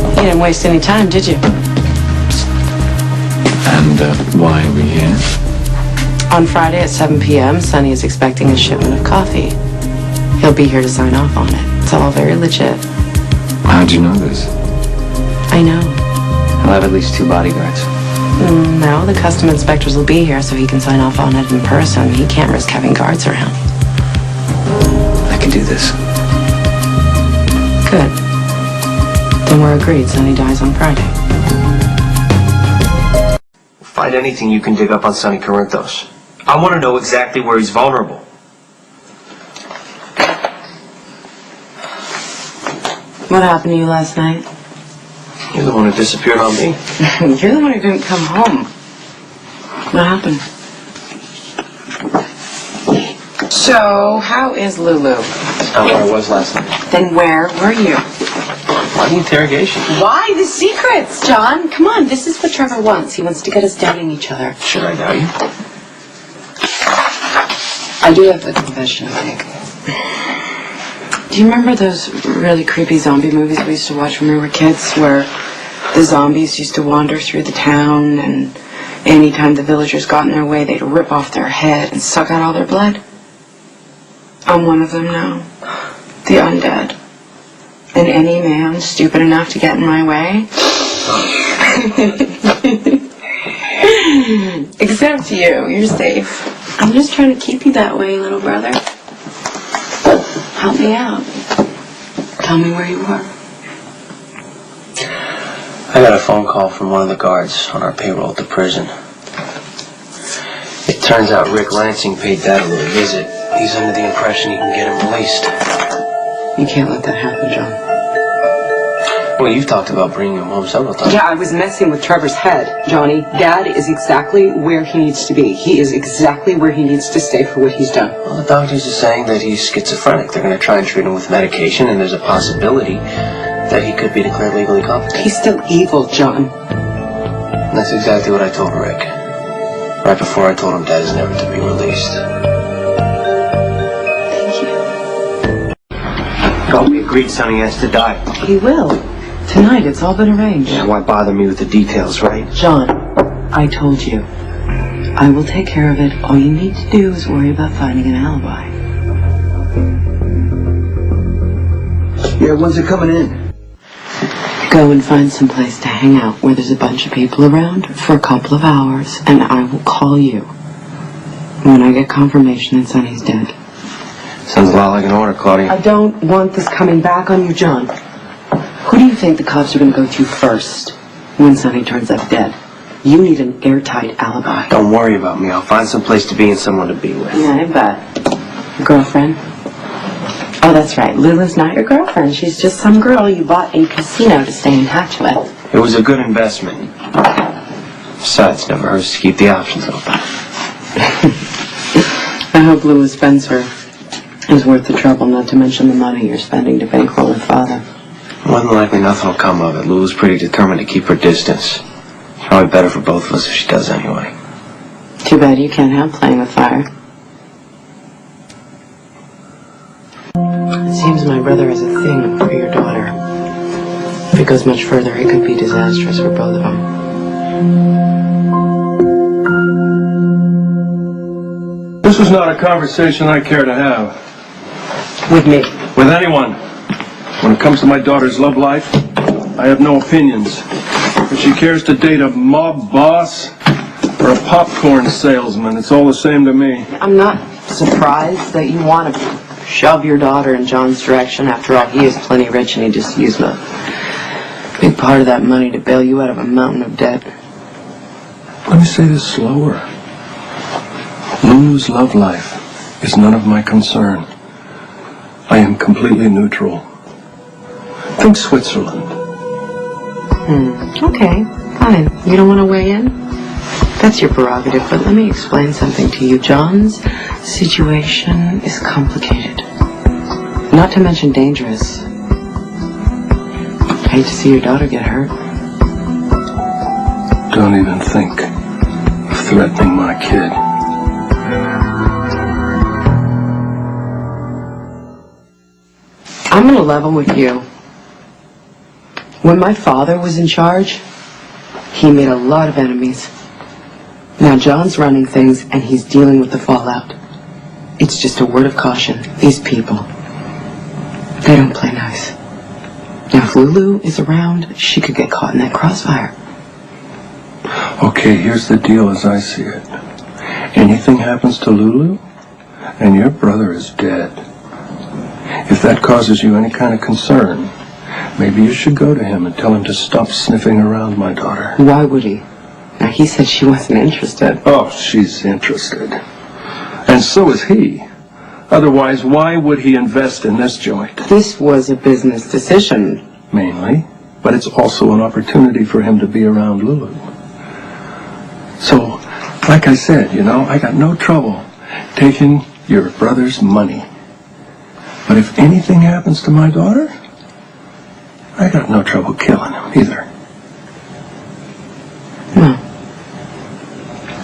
You didn't waste any time, did you? And why are we here? On Friday at 7 p.m., Sonny is expecting a shipment of coffee. He'll be here to sign off on it. It's all very legit. How'd you know this? I know. He'll have at least 2 bodyguards. No, the custom inspectors will be here so he can sign off on it in person. He can't risk having guards around. I can do this. Good. Then we're agreed. Sonny dies on Friday. Find anything you can dig up on Sonny Corinthos. I want to know exactly where he's vulnerable. What happened to you last night? You're the one who disappeared on me. You're the one who didn't come home. What happened? So, how is Lulu? That's not where I was last night. Then where were you? Why the interrogation? Why the secrets, John? Come on, this is what Trevor wants. He wants to get us doubting each other. Should I doubt you? I do have a confession to make. Do you remember those really creepy zombie movies we used to watch when we were kids, where the zombies used to wander through the town, and anytime the villagers got in their way, they'd rip off their head and suck out all their blood? I'm one of them now. The undead. And any man stupid enough to get in my way? Except you. You're safe. I'm just trying to keep you that way, little brother. Help me out. Tell me where you were. I got a phone call from one of the guards on our payroll at the prison. It turns out Rick Lansing paid Dad a little visit. He's under the impression he can get him released. You can't let that happen, John. Well, you've talked about bringing him home several times. Yeah, I was messing with Trevor's head, Johnny. Dad is exactly where he needs to be. He is exactly where he needs to stay for what he's done. Well, the doctors are saying that he's schizophrenic. They're going to try and treat him with medication, and there's a possibility that he could be declared legally competent. He's still evil, John. And that's exactly what I told Rick. Right before I told him Dad is never to be released. Thank you. Well, we agreed Sonny has to die. He will. Tonight, it's all been arranged. Yeah, why bother me with the details, right? John, I told you. I will take care of it. All you need to do is worry about finding an alibi. Yeah, when's it coming in? Go and find some place to hang out where there's a bunch of people around for a couple of hours, and I will call you when I get confirmation that Sonny's dead. Sounds a lot like an order, Claudia. I don't want this coming back on you, John. Who do you think the cops are going to go to first when Sonny turns up dead? You need an airtight alibi. Don't worry about me. I'll find some place to be and someone to be with. Yeah, I bet. Your girlfriend? Oh, that's right. Lulu's not your girlfriend. She's just some girl you bought a casino to stay in touch with. It was a good investment. Besides, never hurts to keep the options open. I hope Lulu Spencer is worth the trouble, not to mention the money you're spending to bankroll her father. More than likely, nothing will come of it. Lulu's pretty determined to keep her distance. Probably better for both of us if she does anyway. Too bad you can't have playing with fire. It seems my brother has a thing for your daughter. If it goes much further, it could be disastrous for both of them. This is not a conversation I care to have. With me. With anyone. When it comes to my daughter's love life, I have no opinions. If she cares to date a mob boss or a popcorn salesman, it's all the same to me. I'm not surprised that you want to shove your daughter in John's direction. After all, he is plenty rich and he just used a big part of that money to bail you out of a mountain of debt. Let me say this slower. Lulu's love life is none of my concern. I am completely neutral. Think Switzerland. Okay, fine. You don't want to weigh in? That's your prerogative, but let me explain something to you. John's situation is complicated. Not to mention dangerous. I hate to see your daughter get hurt. Don't even think of threatening my kid. I'm going to level with you. When my father was in charge, he made a lot of enemies. Now John's running things and he's dealing with the fallout. It's just a word of caution. These people, they don't play nice. Now if Lulu is around, she could get caught in that crossfire. Okay, here's the deal as I see it. Anything happens to Lulu, and your brother is dead. If that causes you any kind of concern, maybe you should go to him and tell him to stop sniffing around my daughter. Why would he? Now he said she wasn't interested. Oh, she's interested. And so is he. Otherwise, why would he invest in this joint? This was a business decision. Mainly, but it's also an opportunity for him to be around Lulu. So, like I said, I got no trouble taking your brother's money. But if anything happens to my daughter, I got no trouble killing him either. Well,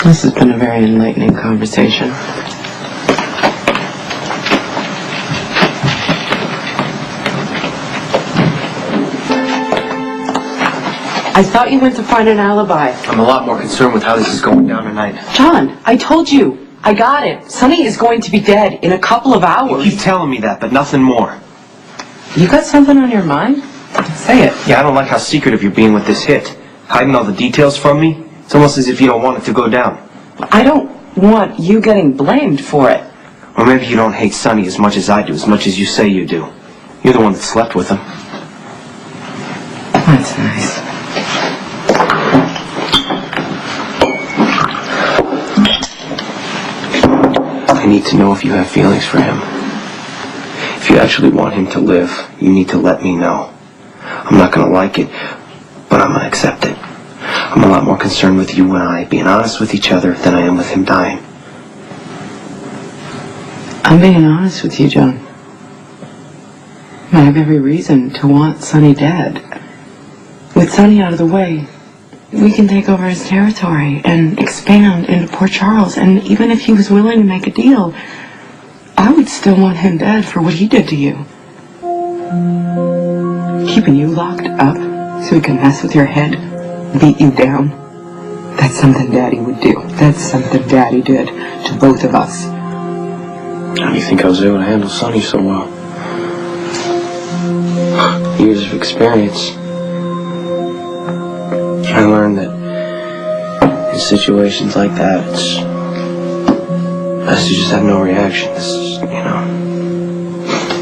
this has been a very enlightening conversation. I thought you went to find an alibi. I'm a lot more concerned with how this is going down tonight. John, I told you. I got it. Sonny is going to be dead in a couple of hours. You keep telling me that, but nothing more. You got something on your mind? Say it. Yeah, I don't like how secretive you're being with this hit. Hiding all the details from me. It's almost as if you don't want it to go down. I don't want you getting blamed for it. Or maybe you don't hate Sonny as much as I do, as much as you say you do. You're the one that slept with him. That's nice. I need to know if you have feelings for him. If you actually want him to live, you need to let me know. I'm not gonna like it, but I'm gonna accept it. I'm a lot more concerned with you and I being honest with each other than I am with him dying. I'm being honest with you, John. I have every reason to want Sonny dead. With Sonny out of the way, we can take over his territory and expand into Port Charles. And even if he was willing to make a deal, I would still want him dead for what he did to you. Keeping you locked up so he can mess with your head, beat you down. That's something Daddy would do. That's something Daddy did to both of us. How do you think I was able to handle Sonny so well? Years of experience. I learned that in situations like that, it's best to just have no reaction. Just,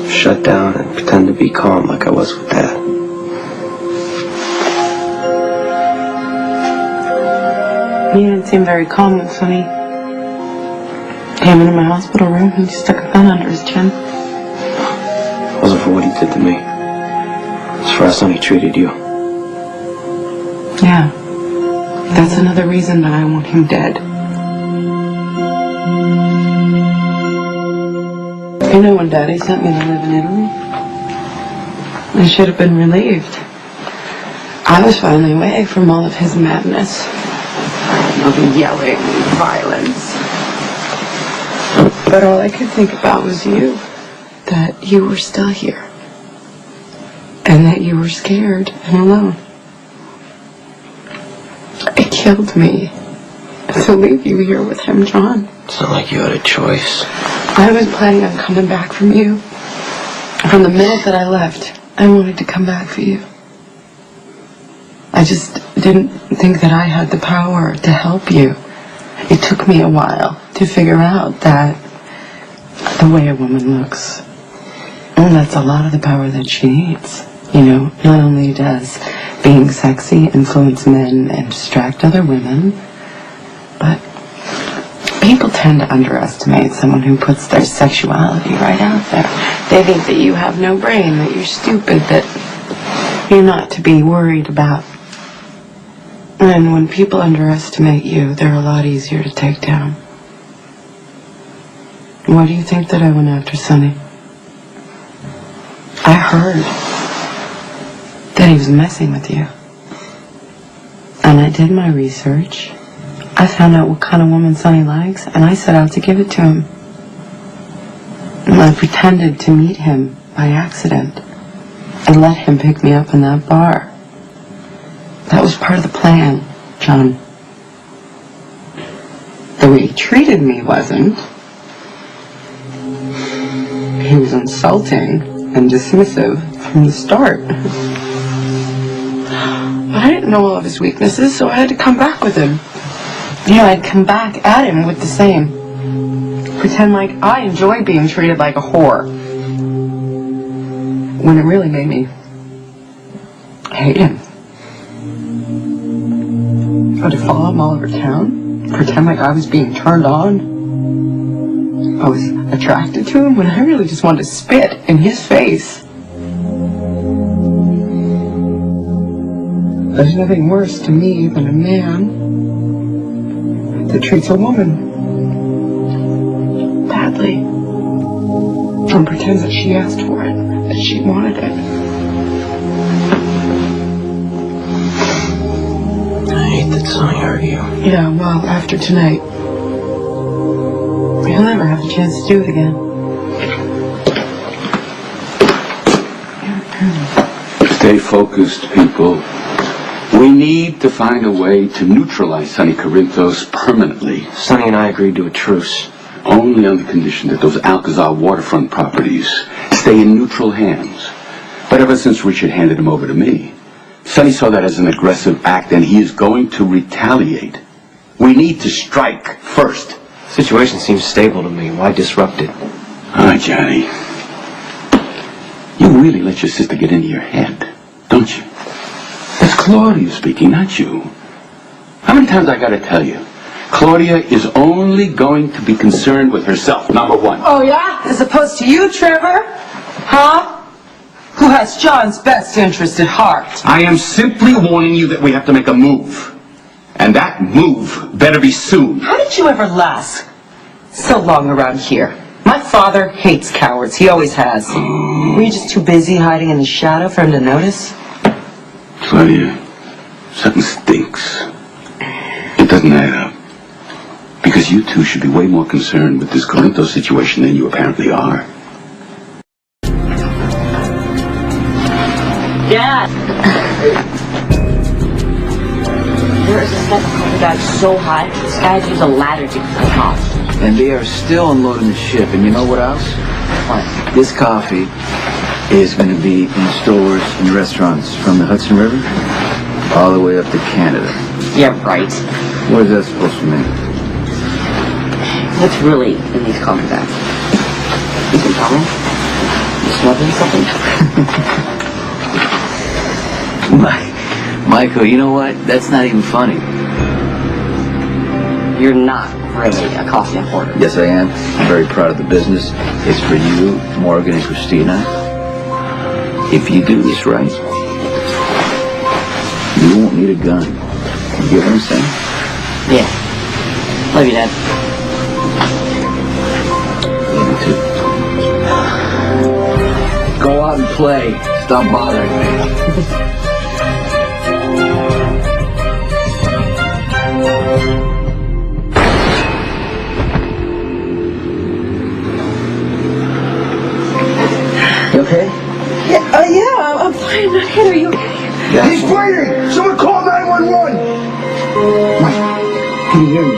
shut down and pretend to be calm like I was with Dad. He didn't seem very calm when Sonny came into my hospital room and just stuck a gun under his chin. It wasn't for what he did to me. It's for how Sonny treated you. Yeah, that's another reason that I want him dead. When Daddy sent me to live in Italy, I should have been relieved. I was finally away from all of his madness, all the yelling and violence. But all I could think about was you, that you were still here, and that you were scared and alone. It killed me to leave you here with him, John. It's not like you had a choice. I was planning on coming back from you. From the minute that I left, I wanted to come back for you. I just didn't think that I had the power to help you. It took me a while to figure out that the way a woman looks, and that's a lot of the power that she needs. Not only does being sexy influence men and distract other women, but people tend to underestimate someone who puts their sexuality right out there. They think that you have no brain, that you're stupid, that you're not to be worried about. And when people underestimate you, they're a lot easier to take down. Why do you think that I went after Sonny? I heard that he was messing with you. And I did my research. I found out what kind of woman Sonny likes, and I set out to give it to him. And I pretended to meet him by accident and let him pick me up in that bar That was part of the plan, John. The way he treated me wasn't. He was insulting and dismissive from the start. But I didn't know all of his weaknesses, so I had to come back with him. Yeah, I'd come back at him with the same. Pretend like I enjoy being treated like a whore. When it really made me hate him. I'd follow him all over town, pretend like I was being turned on. I was attracted to him when I really just wanted to spit in his face. There's nothing worse to me than a man that treats a woman badly and pretends that she asked for it, that she wanted it. I hate that something hurt you. Yeah, well, after tonight, he'll never have the chance to do it again. Stay focused, people. We need to find a way to neutralize Sonny Corinthos permanently. Sonny and I agreed to a truce. Only on the condition that those Alcazar waterfront properties stay in neutral hands. But ever since Richard handed him over to me, Sonny saw that as an aggressive act, and he is going to retaliate. We need to strike first. The situation seems stable to me. Why disrupt it? All right, Johnny. You really let your sister get into your head, don't you? It's Claudia speaking, not you. How many times I gotta tell you? Claudia is only going to be concerned with herself, number one. Oh, yeah? As opposed to you, Trevor? Huh? Who has John's best interest at heart? I am simply warning you that we have to make a move. And that move better be soon. How did you ever last so long around here? My father hates cowards. He always has. Were you just too busy hiding in the shadow for him to notice? Claudia, something stinks. It doesn't add up. Because you two should be way more concerned with this Corinthos situation than you apparently are. Dad! There is a set of coffee bags so high, this guy had to use a ladder to get them off. And they are still unloading the ship. And you know what else? What? This coffee is going to be in stores and restaurants from the Hudson River all the way up to Canada. Yeah, right. What is that supposed to mean? What's really in these coffee bags? You can tell me? You smuggling something? Michael, you know what? That's not even funny. You're not really a coffee importer. Yes, I am. I'm very proud of the business. It's for you, Morgan, and Christina. If you do this right, you won't need a gun. You get what I'm saying? Yeah. Love you, Dad. Love you too. Go out and play. Stop bothering me. You okay? Yeah, I'm fine. I'm here. Are you okay? Yeah. He's bleeding! Someone call 911! Mike, can you hear me?